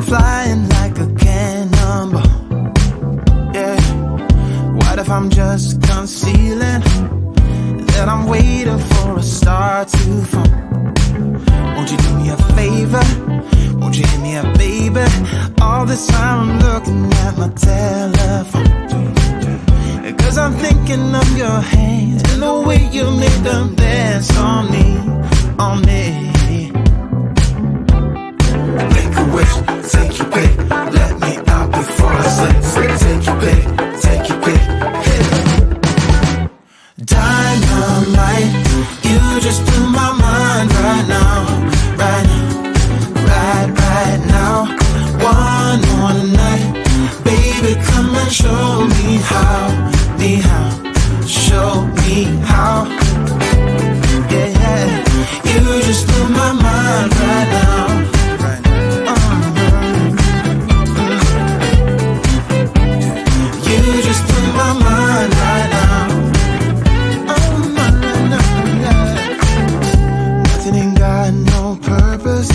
flying like a cannonball. Yeah. What if I'm just concealing that I'm waiting for a star to fall? Won't you do me a favor? Won't you hit me up, baby? All this time I'm looking at my telephone, 'cause I'm thinking of your hands and the way you make them dance on me, on me. Make a wish, take your pick, let me out before I slip. Take your pick, take your pick, hit it. Dynamite, you just blew my mind right now, right now, right now. One more night, baby, come and show me how, show me how. Yeah, yeah, you just blew my mind right now. You just blew my mind right now. Oh, no, no, yeah. Nothing ain't got no purpose.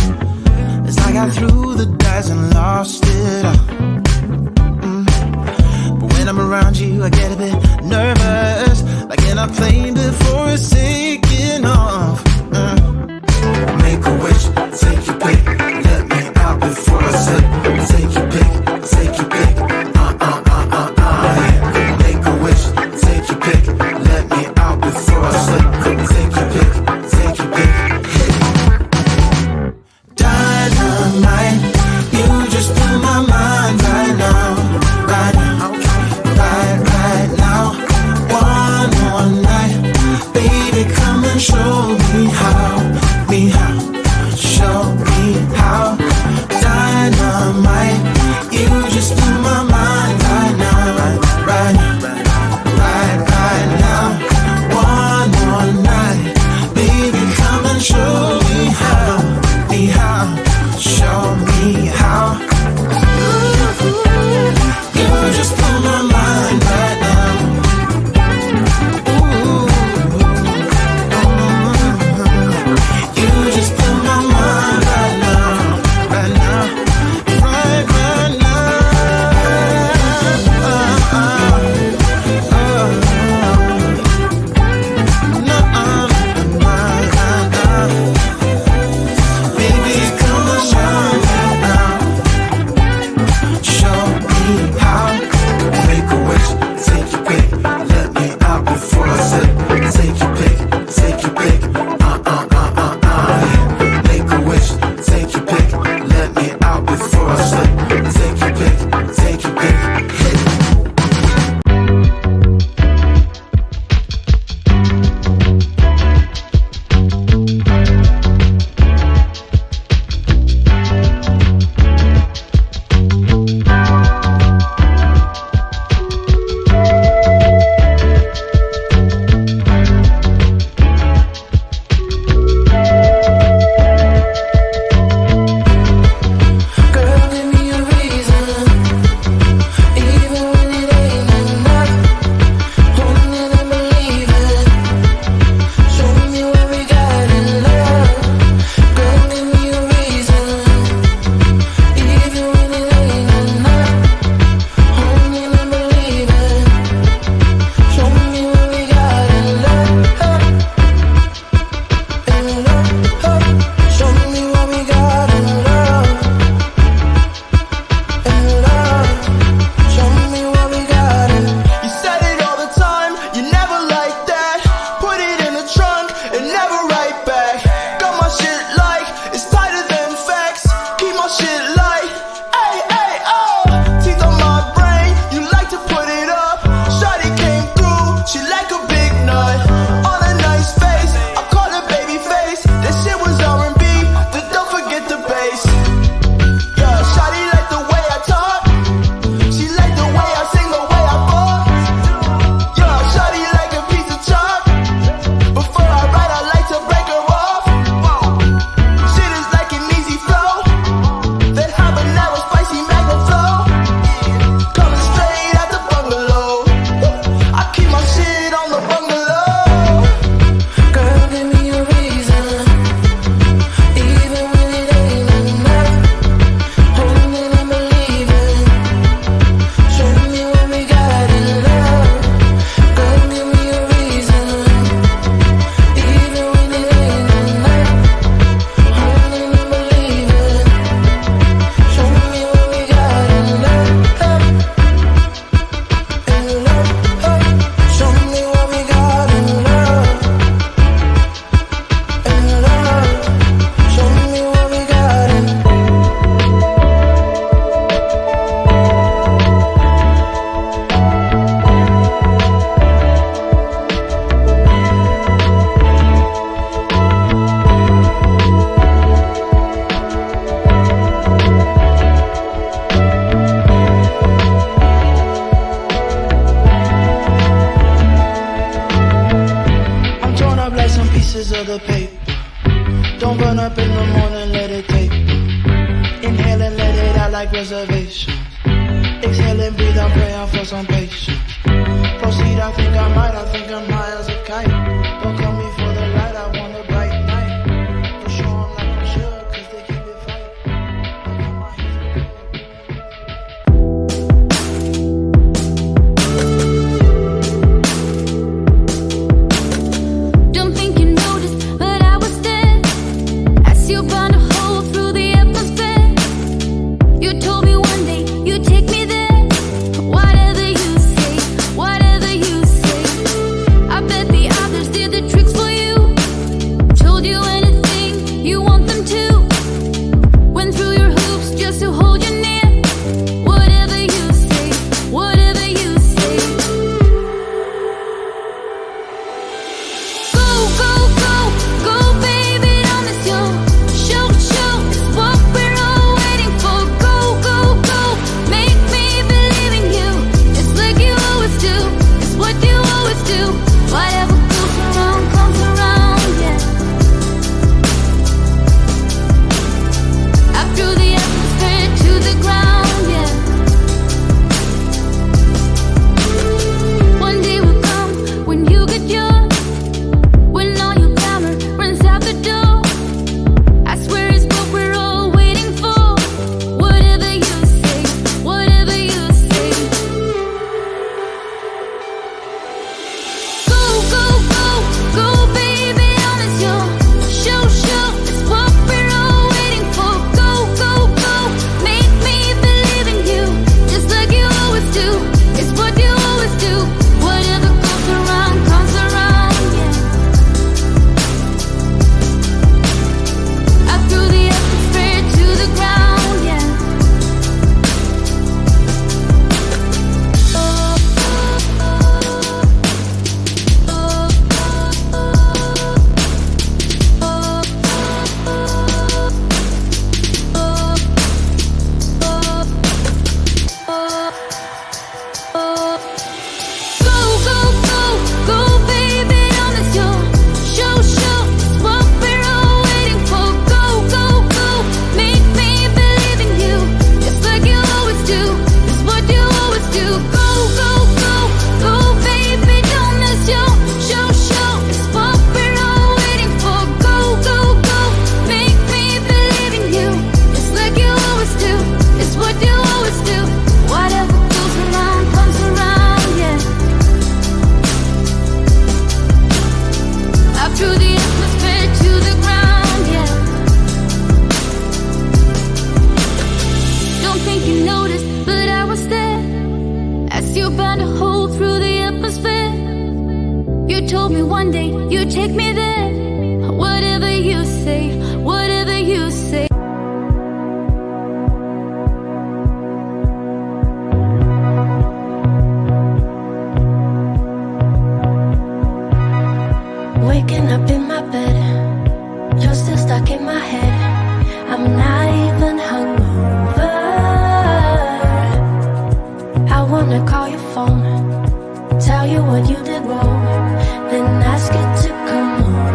It's like I threw the dice and lost it all. But when I'm around you, I get a bit nervous, like in a plane before it's taking off. Make a wish, take your pick, let me out before I slip. Take your pick, take your pick. Make a wish, take your pick, let me out before I slip. Take your pick, take your pick, hit it. Dynamite, you just blew my mind right now, right now, right now. One more night, baby, come and show me how, show me how. Dynamite, you just blew my mind right now, right now. One more night, baby, come and show me how, show me how. You just blew my mind right now. You just blew my mind right now, right now, right now. Baby, come and show me now, show me how. Make a wish, take your pick, let me out before I slip. Take your pick, take your pick, Make a wish, take your pick, let me out before I slip. Take your pick, take your pick, hit it. Girl, give me like reservations. Exhale and breathe, I'm praying for some patience. Proceed, I think I'm high as a kite. Don't call me for the light, I want a bright night. For sure, I'm like I'm sure, cause they keep it fight. Don't think you noticed, but I was there as you burned a hole through the atmosphere. You told me one day you'd take me there. Whatever you say, whatever you say. I bet the others did the tricks for you. Told you anything you want them to. Went through your hoops just to hold you near. Whatever you say, whatever you say. Go, go, go, go, baby, don't miss your show, show. It's what we're all waiting for. Go, go, go, make me believe in you. It's like you always do. It's what you always do. Whatever goes around comes around, yeah. Up through the atmosphere to the ground, yeah. One day will come when you get yours, when all your glamour runs out the door. I swear it's what we're all waiting for. Whatever you say, whatever you say. Go, go, go, go, baby, don't miss your show, show. It's what we're all waiting for. Go, go, go, make me believe in you, just like you always do. It's what you always do. Whatever goes around comes around, yeah. Up through the atmosphere to the ground, yeah. Go, go, go, go, baby, don't miss your show, show. It's what we're all waiting for. Go, go, go, make me believe in you, just like you always do. It's what you always do. Go, go, go, go, baby, don't miss your show, show. It's what we're all waiting for. Go, go, go, make me believe in you, just like you always do. It's what you always do. Whatever goes around comes around, yeah. Up through the atmosphere to the ground, yeah. Don't think you noticed, but I was there as you burned a hole through the atmosphere. You told me one day you'd take me there. Whatever you say, whatever you say. Waking up in my bed, you're still stuck in my head. I'm not even hungover. I wanna call your phone, tell you what you did wrong, then ask you to come over.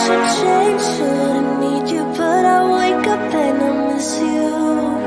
should change, shouldn't need you, but I wake up and I miss you.